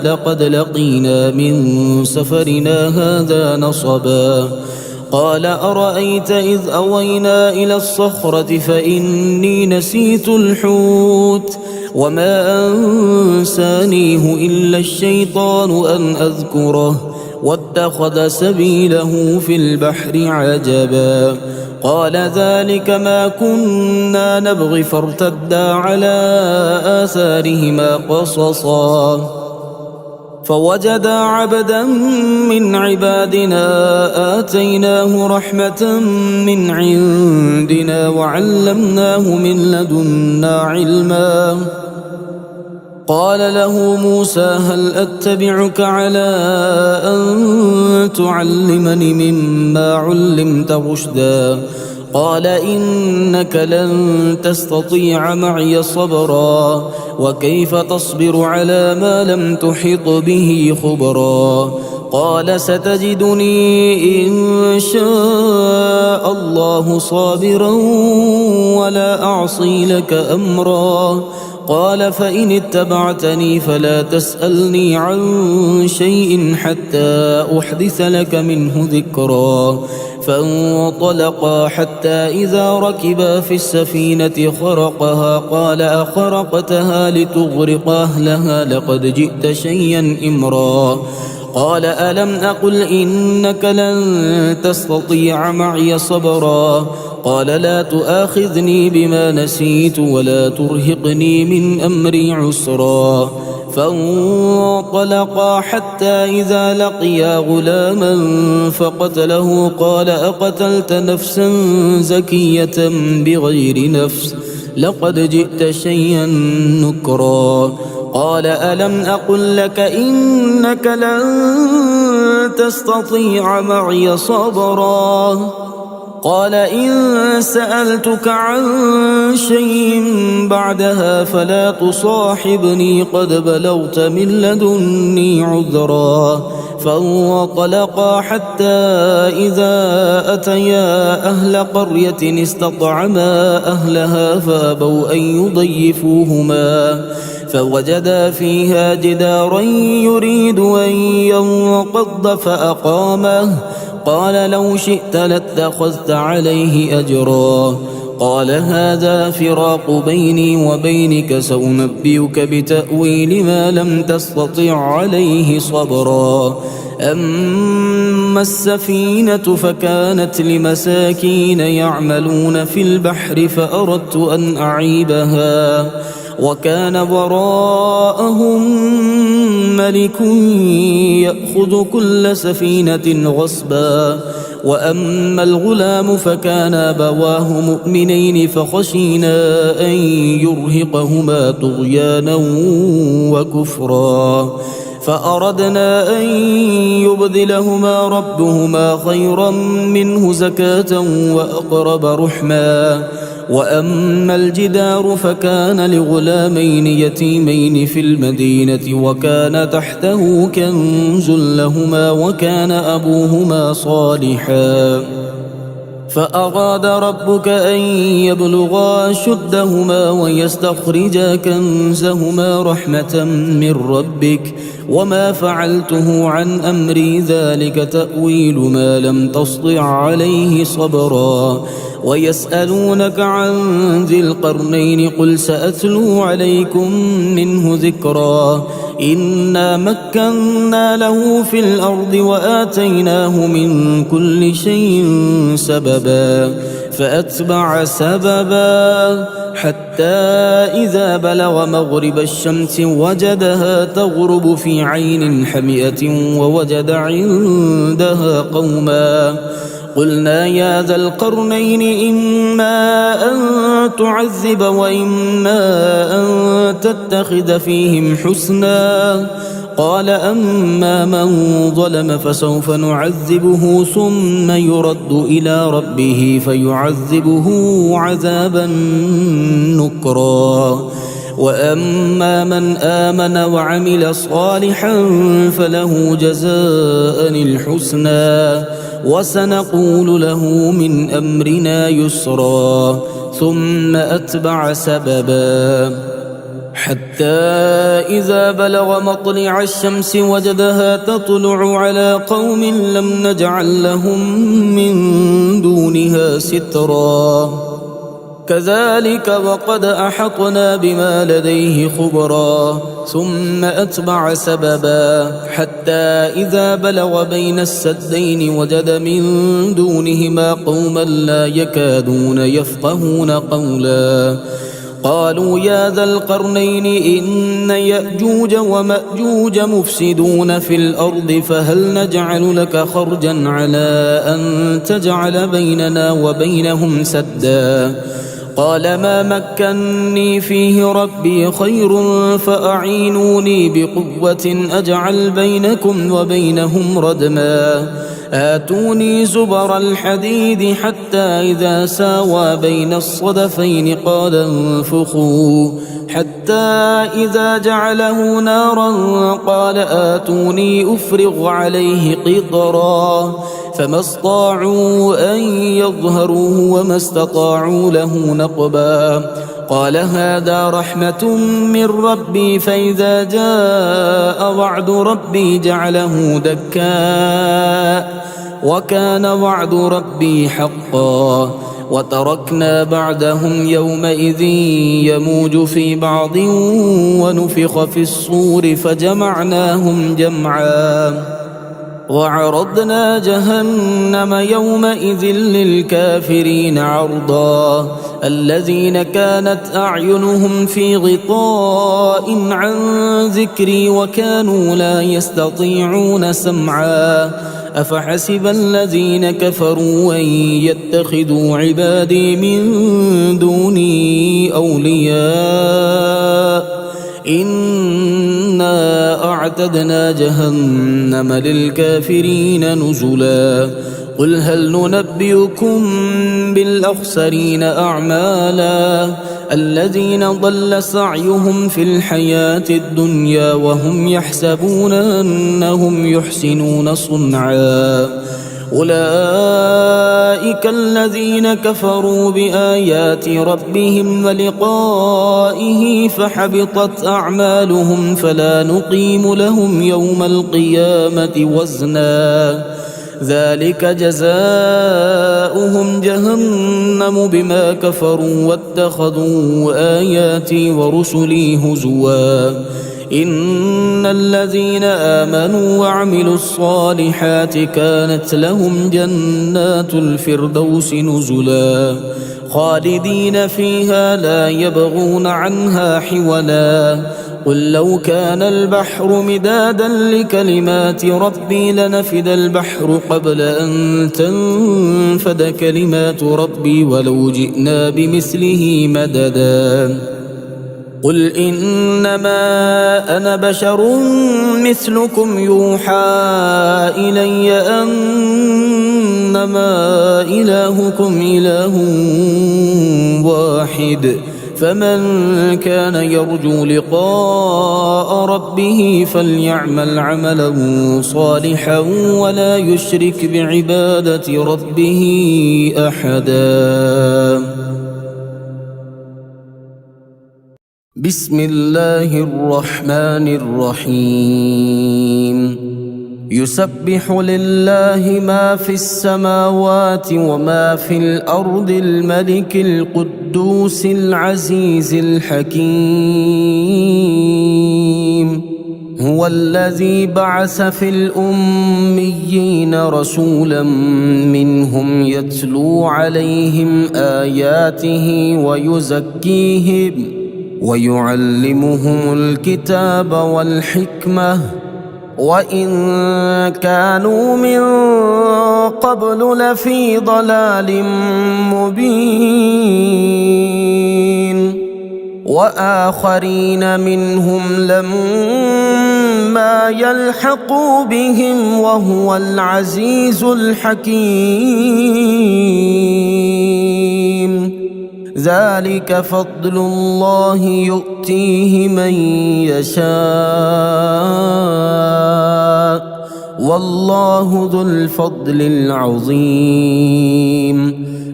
لقد لقينا من سفرنا هذا نصبا قال أرأيت إذ أوينا إلى الصخرة فإني نسيت الحوت وما أنسانيه إلا الشيطان أن أذكره واتخذ سبيله في البحر عجبا قال ذلك ما كنا نبغي فارتدا على آثارهما قصصا فوجدا عبدا من عبادنا آتيناه رحمة من عندنا وعلمناه من لدنا علما قال له موسى هل أتبعك على أن تعلمني مما علمت رشدا قال إنك لن تستطيع معي صبرا وكيف تصبر على ما لم تحط به خبرا قال ستجدني إن شاء الله صابرا ولا أعصي لك أمرا قال فإن اتبعتني فلا تسألني عن شيء حتى أحدث لك منه ذكرا فانطلقا حتى إذا ركبا في السفينة خرقها قال أخرقتها لتغرق أهلها لقد جئت شيئا إمرا قال ألم أقل إنك لن تستطيع معي صبرا قال لا تؤاخذني بما نسيت ولا ترهقني من أمري عسرا فانطلقا حتى إذا لقيا غلاما فقتله قال أقتلت نفسا زكية بغير نفس لقد جئت شيئا نكرا قال ألم أقل لك إنك لن تستطيع معي صبرا قال إن سألتك عن شيء بعدها فلا تصاحبني قد بلغت من لدني عذرا فانطلقا حتى إذا أتيا أهل قرية استطعما أهلها فأبوا أن يضيفوهما فوجدا فيها جدارا يريد أن ينقض فأقامه قال لو شئت لاتخذت عليه أجرا قال هذا فراق بيني وبينك سأنبئك بتأويل ما لم تستطع عليه صبرا أما السفينة فكانت لمساكين يعملون في البحر فأردت أن أعيبها وكان وراءهم ملك يأخذ كل سفينة غصبا وأما الغلام فكان أبواه مؤمنين فخشينا أن يرهقهما طغيانا وكفرا فأردنا أن يبدلهما ربهما خيرا منه زكاة وأقرب رحما وأما الجدار فكان لغلامين يتيمين في المدينة وكان تحته كنز لهما وكان أبوهما صالحا فأراد ربك أن يبلغا أشدهما ويستخرجا كنزهما رحمة من ربك وما فعلته عن أمري ذلك تأويل ما لم تسطع عليه صبرا ويسألونك عن ذي القرنين قل سأتلو عليكم منه ذكرا إنا مكنا له في الأرض وآتيناه من كل شيء سببا فأتبع سببا حتى إذا بلغ مغرب الشمس وجدها تغرب في عين حمئة ووجد عندها قوما قلنا يا ذا القرنين إما أن تعذب وإما أن تتخذ فيهم حسنا قال أما من ظلم فسوف نعذبه ثم يرد إلى ربه فيعذبه عذابا نكرا وأما من آمن وعمل صالحا فله جزاء الحسنى وسنقول له من أمرنا يسرا ثم أتبع سببا حتى إذا بلغ مطلع الشمس وجدها تطلع على قوم لم نجعل لهم من دونها سترا كذلك وقد أحطنا بما لديه خبرا ثم أتبع سببا حتى إذا بلغ بين السدين وجد من دونهما قوما لا يكادون يفقهون قولا قالوا يا ذا القرنين إن يأجوج ومأجوج مفسدون في الأرض فهل نجعل لك خرجا على أن تجعل بيننا وبينهم سدا قال ما مكني فيه ربي خير فأعينوني بقوة أجعل بينكم وبينهم ردما آتوني زبر الحديد حتى إذا ساوى بين الصدفين قال انفخوا حتى إذا جعله نارا قال آتوني أفرغ عليه قطرا فما استطاعوا أن يظهروه وما استطاعوا له نقبا قال هذا رحمة من ربي فإذا جاء وعد ربي جعله دكا وكان وعد ربي حقا وتركنا بعدهم يومئذ يموج في بعض ونفخ في الصور فجمعناهم جمعا وعرضنا جهنم يومئذ للكافرين عرضا الذين كانت أعينهم في غطاء عن ذكري وكانوا لا يستطيعون سمعا أفحسب الذين كفروا أن يتخذوا عبادي من دوني أولياء إنا أعتدنا جهنم للكافرين نزلا قل هل ننبئكم بالأخسرين أعمالا الذين ضل سعيهم في الحياة الدنيا وهم يحسبون أنهم يحسنون صنعا أولئك الذين كفروا بآيات ربهم ولقائه فحبطت أعمالهم فلا نقيم لهم يوم القيامة وزنا ذلك جزاؤهم جهنم بما كفروا واتخذوا آياتي ورسلي هزوا إن الذين آمنوا وعملوا الصالحات كانت لهم جنات الفردوس نزلا خالدين فيها لا يبغون عنها حولا قل لو كان البحر مدادا لكلمات ربي لنفد البحر قبل أن تنفد كلمات ربي ولو جئنا بمثله مددا قل إنما أنا بشر مثلكم يوحى إلي أنما إلهكم إله واحد فمن كان يرجو لقاء ربه فليعمل عملا صالحا ولا يشرك بعبادة ربه أحدا. بسم الله الرحمن الرحيم يسبح لله ما في السماوات وما في الأرض الملك القدوس العزيز الحكيم هو الذي بعث في الأميين رسولا منهم يتلو عليهم آياته ويزكيهم ويعلمهم الكتاب والحكمة وإن كانوا من قبل لفي ضلال مبين وآخرين منهم لما يلحقوا بهم وهو العزيز الحكيم ذلك فضل الله يؤتيه من يشاء والله ذو الفضل العظيم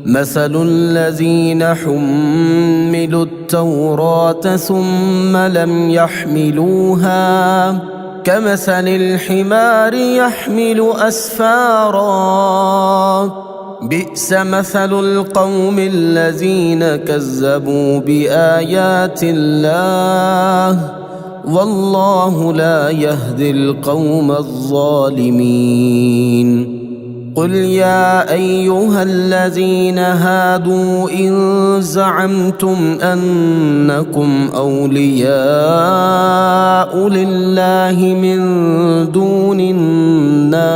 مثل الذين حملوا التوراة ثم لم يحملوها كمثل الحمار يحمل أسفارا بئس مثل القوم الذين كذبوا بآيات الله والله لا يهدي القوم الظالمين قل يا أيها الذين هادوا إن زعمتم أنكم أولياء لله من دون الناس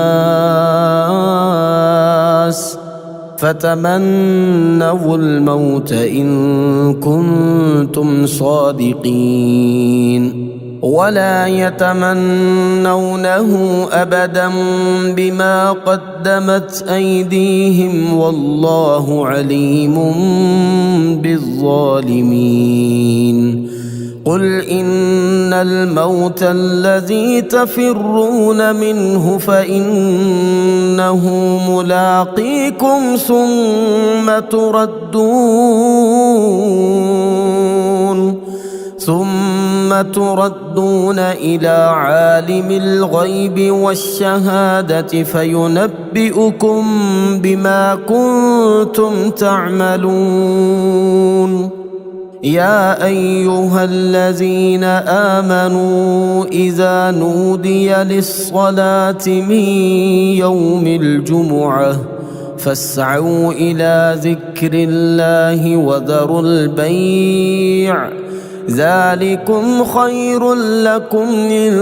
فتمنوا الموت إن كنتم صادقين ولا يتمنونه أبدا بما قدمت أيديهم والله عليم بالظالمين قل إن الموت الذي تفرون منه فإنه ملاقيكم ثم تردون إلى عالم الغيب والشهادة فينبئكم بما كنتم تعملون يا أيها الذين آمنوا إذا نودي للصلاة من يوم الجمعة فاسعوا إلى ذكر الله وذروا البيع ذلكم خير لكم إن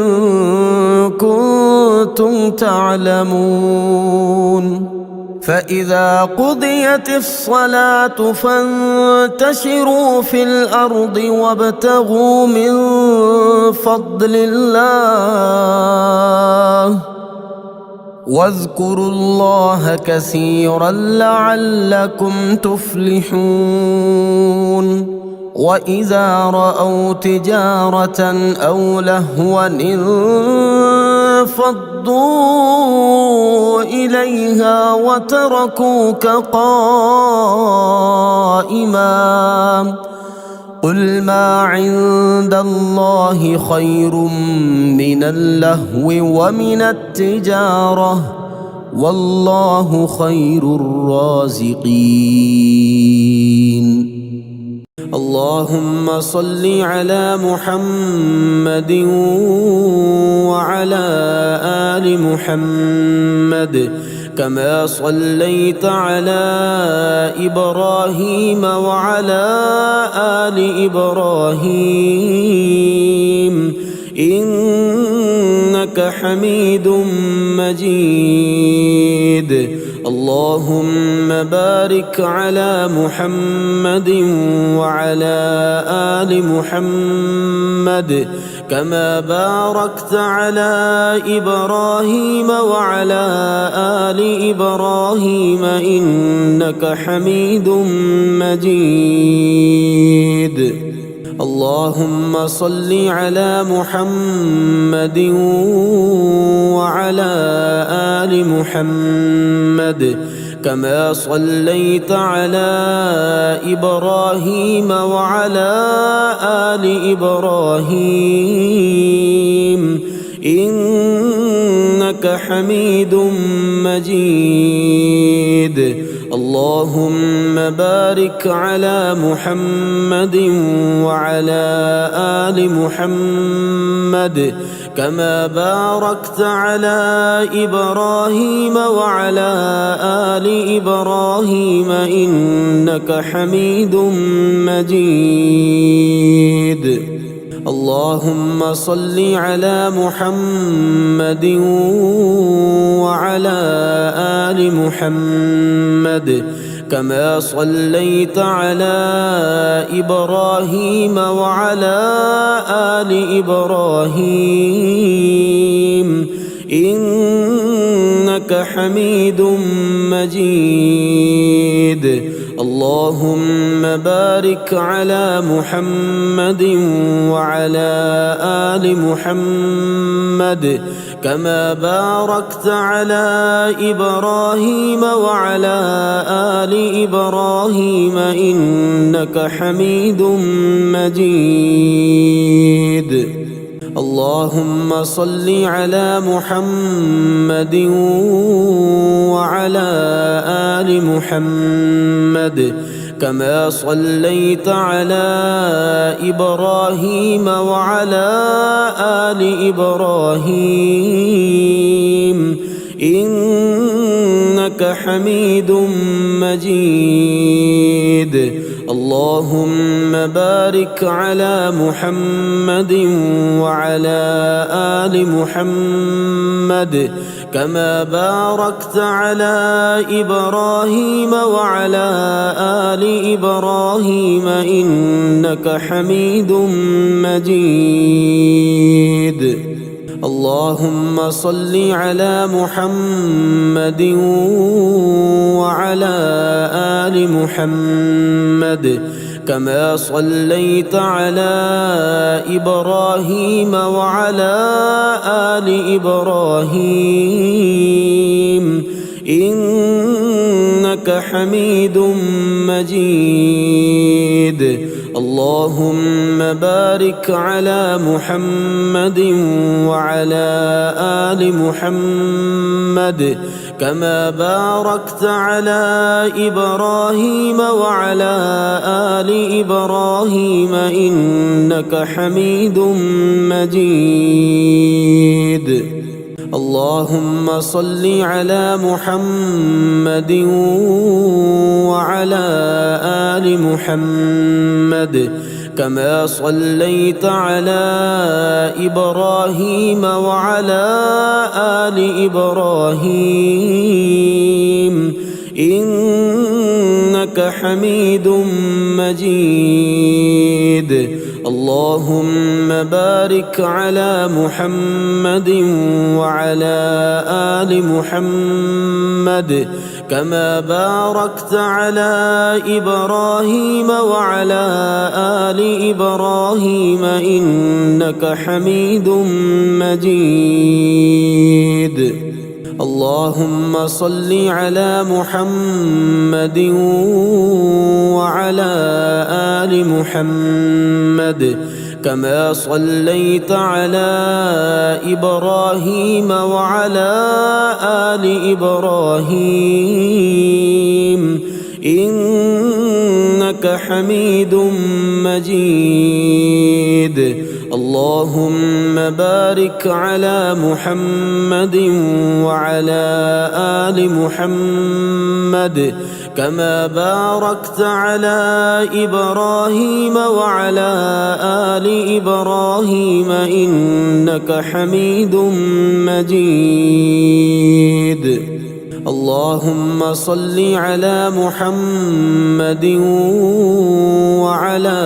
كنتم تعلمون فإذا قضيت الصلاة فانتشروا في الأرض وابتغوا من فضل الله واذكروا الله كثيرا لعلكم تفلحون وإذا رأوا تجارة أو لهوا انفضوا إليها وتركوك قائما قل ما عند الله خير من اللهو ومن التجارة والله خير الرازقين اللهم صل على محمد وعلى آل محمد كما صليت على إبراهيم وعلى آل إبراهيم إنك حميد مجيد. اللهم بارك على محمد وعلى آل محمد كما باركت على إبراهيم وعلى آل إبراهيم إنك حميد مجيد. اللهم صل على محمد وعلى آل محمد كما صليت على إبراهيم وعلى آل إبراهيم إنك حميد مجيد. اللهم بارك على محمد وعلى آل محمد كما باركت على إبراهيم وعلى آل إبراهيم إنك حميد مجيد. اللهم صل على محمد وعلى آل محمد كما صليت على إبراهيم وعلى آل إبراهيم إنك حميد مجيد. اللهم بارك على محمد وعلى آل محمد كما باركت على إبراهيم وعلى آل إبراهيم إنك حميد مجيد. اللهم صل على محمد وعلى آل محمد كما صليت على إبراهيم وعلى آل إبراهيم إنك حميد مجيد. اللهم بارك على محمد وعلى آل محمد كما باركت على إبراهيم وعلى آل إبراهيم إنك حميد مجيد. اللهم صل على محمد وعلى آل محمد كما صليت على إبراهيم وعلى آل إبراهيم إنك حميد مجيد. اللهم بارك على محمد وعلى آل محمد كما باركت على إبراهيم وعلى آل إبراهيم إنك حميد مجيد. اللهم صل على محمد وعلى آل محمد كما صليت على إبراهيم وعلى آل إبراهيم إنك حميد مجيد. اللهم بارك على محمد وعلى آل محمد كما باركت على إبراهيم وعلى آل إبراهيم إنك حميد مجيد. اللهم صل على محمد وعلى آل محمد كما صليت على إبراهيم وعلى آل إبراهيم إنك حميد مجيد. اللهم بارك على محمد وعلى آل محمد كما باركت على إبراهيم وعلى آل إبراهيم إنك حميد مجيد. اللهم صل على محمد وعلى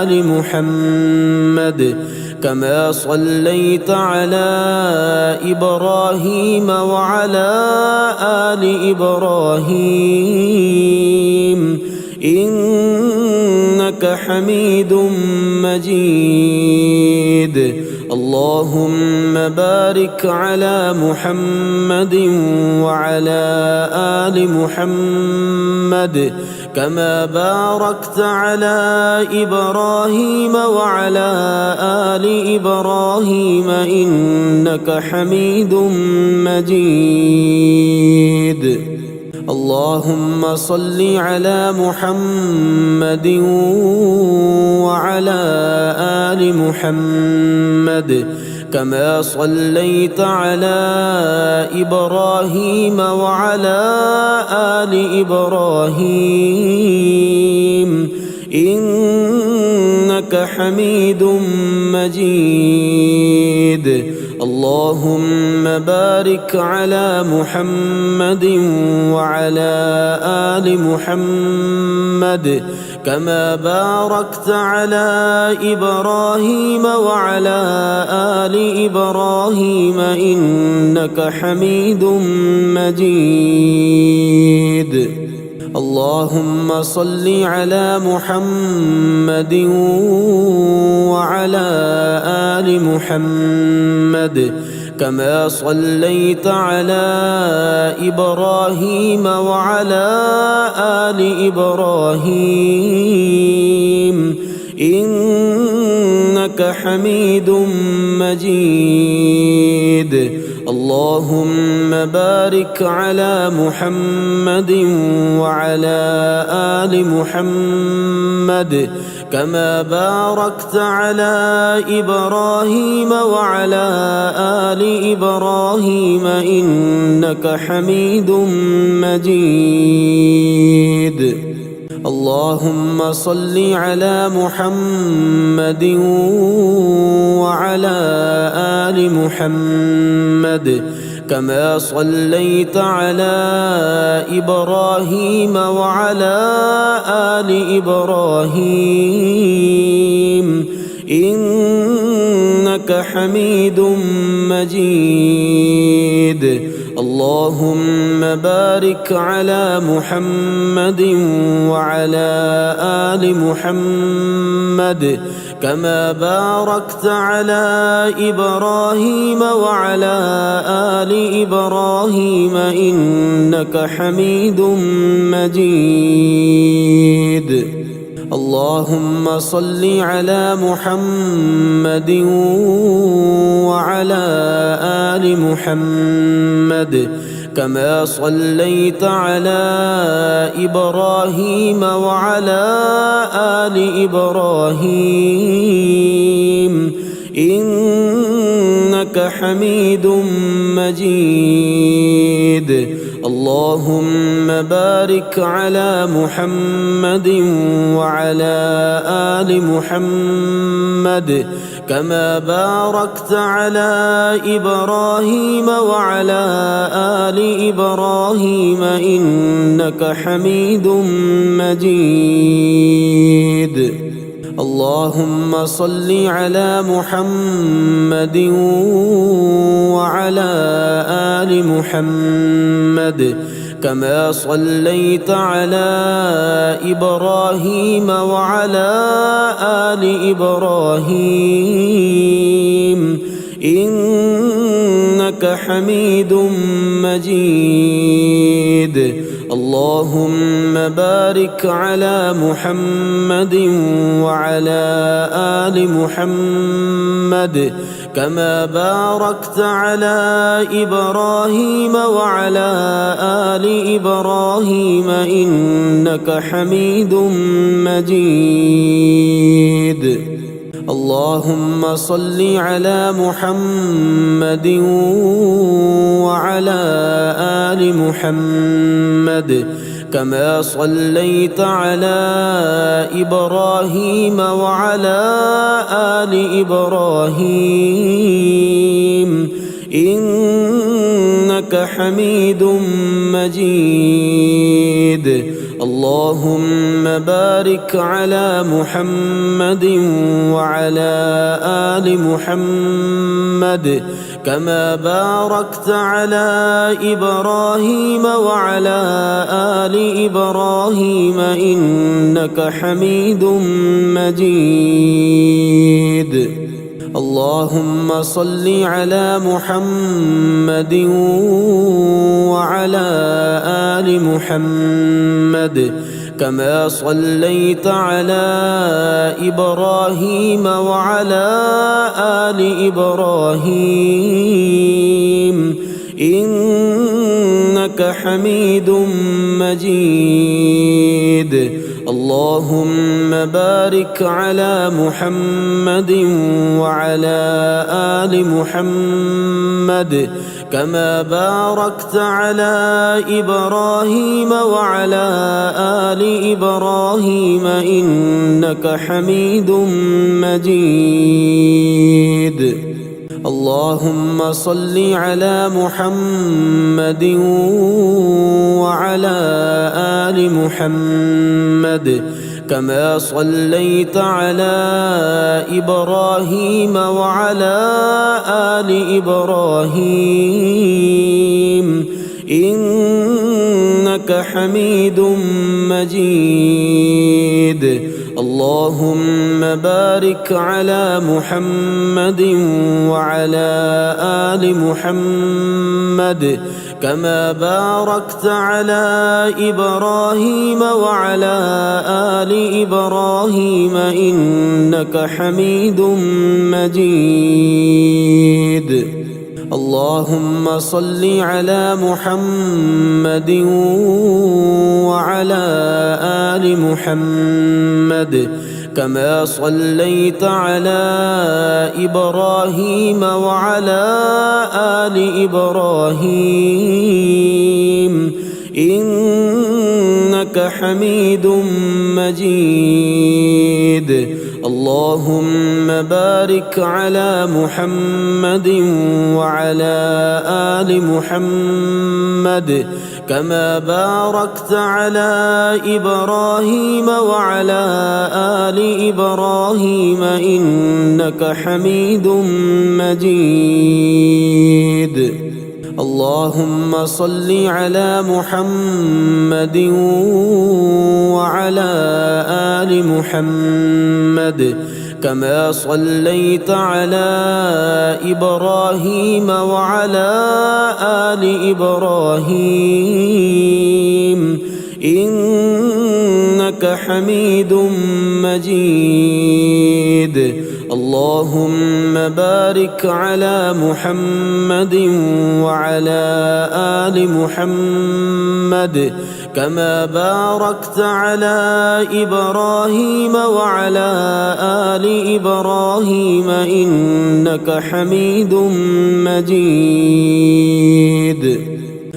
آل محمد كما صليت على إبراهيم وعلى آل إبراهيم إنك حميد مجيد. اللهم بارك على محمد وعلى آل محمد كما باركت على إبراهيم وعلى آل إبراهيم إنك حميد مجيد. اللهم صل على محمد وعلى آل محمد كما صليت على إبراهيم وعلى آل إبراهيم إنك حميد مجيد. اللهم بارك على محمد وعلى آل محمد كما باركت على إبراهيم وعلى آل إبراهيم إنك حميد مجيد. اللهم صل على محمد وعلى آل محمد كما صليت على إبراهيم وعلى آل إبراهيم إنك حميد مجيد. اللهم بارك على محمد وعلى آل محمد كما باركت على إبراهيم وعلى آل إبراهيم إنك حميد مجيد. اللهم صل على محمد وعلى آل محمد كما صليت على إبراهيم وعلى آل إبراهيم إنك حميد مجيد. اللهم بارك على محمد وعلى آل محمد كما باركت على إبراهيم وعلى آل إبراهيم إنك حميد مجيد. اللهم صل على محمد وعلى آل محمد كما صليت على إبراهيم وعلى آل إبراهيم إنك حميد مجيد. اللهم بارك على محمد وعلى آل محمد كما باركت على إبراهيم وعلى آل إبراهيم إنك حميد مجيد. اللهم صل على محمد وعلى آل محمد كما صليت على إبراهيم وعلى آل إبراهيم إنك حميد مجيد. اللهم بارك على محمد وعلى آل محمد كما باركت على إبراهيم وعلى آل إبراهيم إنك حميد مجيد. اللهم صل على محمد وعلى آل محمد كما صليت على إبراهيم وعلى آل إبراهيم إنك حميد مجيد. اللهم بارك على محمد وعلى آل محمد كما باركت على إبراهيم وعلى آل إبراهيم إنك حميد مجيد. اللهم صل على محمد وعلى آل محمد كما صليت على إبراهيم وعلى آل إبراهيم إنك حميد مجيد. اللهم بارك على محمد وعلى آل محمد كما باركت على إبراهيم وعلى آل إبراهيم إنك حميد مجيد. اللهم صل على محمد وعلى آل محمد كما صليت على إبراهيم وعلى آل إبراهيم إنك حميد مجيد. اللهم بارك على محمد وعلى آل محمد كما باركت على إبراهيم وعلى آل إبراهيم إنك حميد مجيد. اللهم صل على محمد وعلى آل محمد كما صليت على إبراهيم وعلى آل إبراهيم إنك حميد مجيد. اللهم بارك على محمد وعلى آل محمد كما باركت على إبراهيم وعلى آل إبراهيم إنك حميد مجيد. اللهم صل على محمد وعلى آل محمد كما صليت على إبراهيم وعلى آل إبراهيم إنك حميد مجيد. اللهم بارك على محمد وعلى آل محمد كما باركت على إبراهيم وعلى آل إبراهيم إنك حميد مجيد.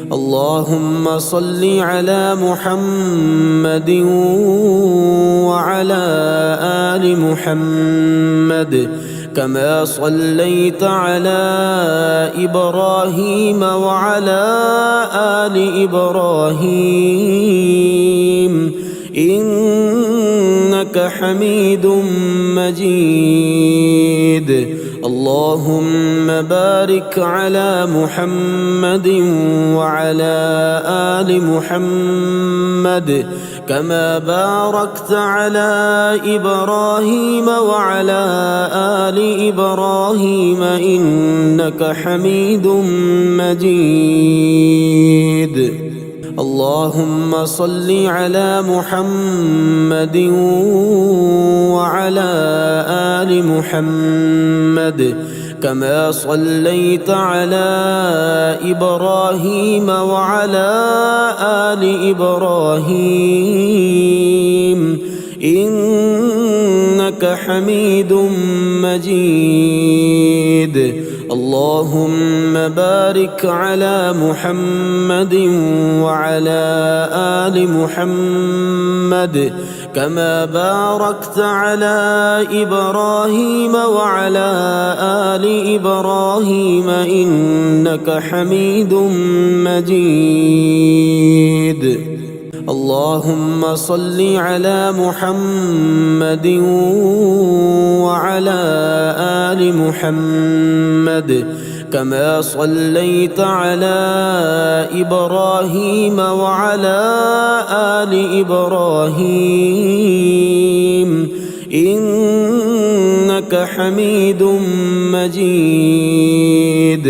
اللهم صل على محمد وعلى آل محمد كما صليت على إبراهيم وعلى آل إبراهيم إنك حميد مجيد. اللهم بارك على محمد وعلى آل محمد كما باركت على إبراهيم وعلى آل إبراهيم إنك حميد مجيد. اللهم صل على محمد وعلى آل محمد كما صليت على إبراهيم وعلى آل إبراهيم إنك إنك حميد مجيد. اللهم بارك على محمد وعلى آل محمد كما باركت على إبراهيم وعلى آل إبراهيم إنك حميد مجيد. اللهم صل على محمد وعلى آل محمد كما صليت على إبراهيم وعلى آل إبراهيم إنك حميد مجيد.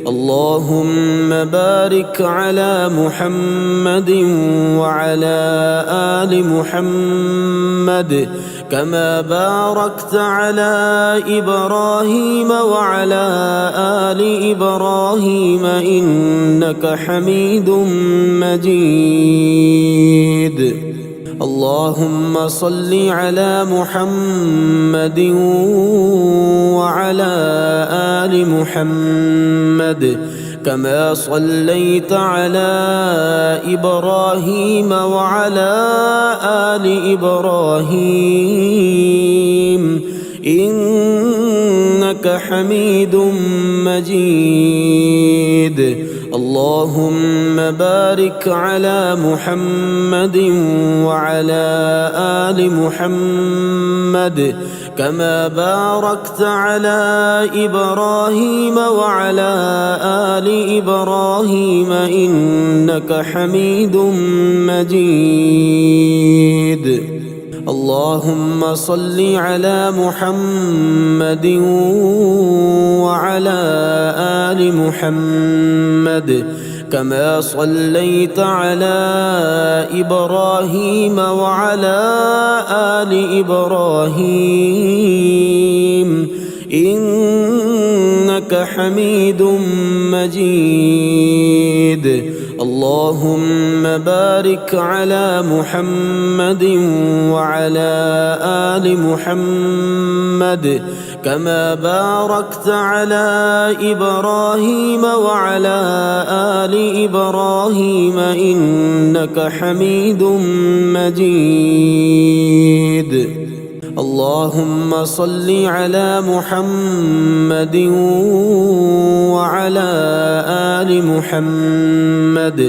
اللهم بارك على محمد وعلى آل محمد كما باركت على إبراهيم وعلى آل إبراهيم إنك حميد مجيد. اللهم صل على محمد وعلى آل محمد كما صليت على إبراهيم وعلى آل إبراهيم إنك حميد مجيد. اللهم بارك على محمد وعلى آل محمد كما باركت على إبراهيم وعلى آل إبراهيم إنك حميد مجيد. اللهم صل على محمد وعلى آل محمد كما صليت على إبراهيم وعلى آل إبراهيم إنك حميد مجيد. اللهم بارك على محمد وعلى آل محمد كما باركت على إبراهيم وعلى آل إبراهيم إنك حميد مجيد. اللهم صل على محمد وعلى آل محمد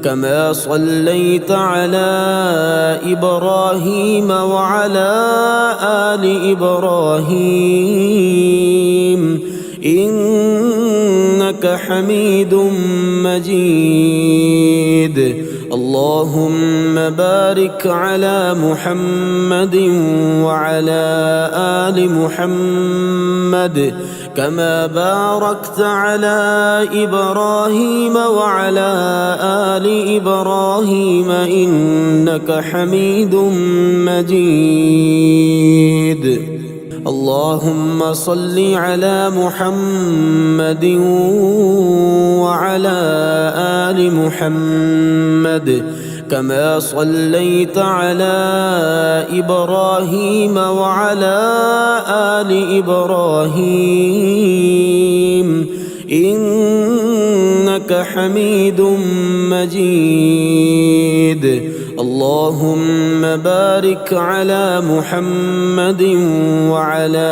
كما صليت على إبراهيم وعلى آل إبراهيم إنك حميد مجيد. اللهم بارك على محمد وعلى آل محمد كما باركت على إبراهيم وعلى آل إبراهيم إنك حميد مجيد. اللهم صل على محمد وعلى آل محمد كما صليت على إبراهيم وعلى آل إبراهيم إنك حميد مجيد. اللهم بارك على محمد وعلى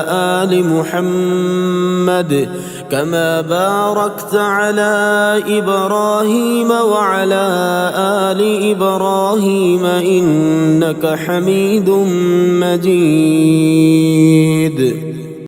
آل محمد كما باركت على إبراهيم وعلى آل إبراهيم إنك حميد مجيد.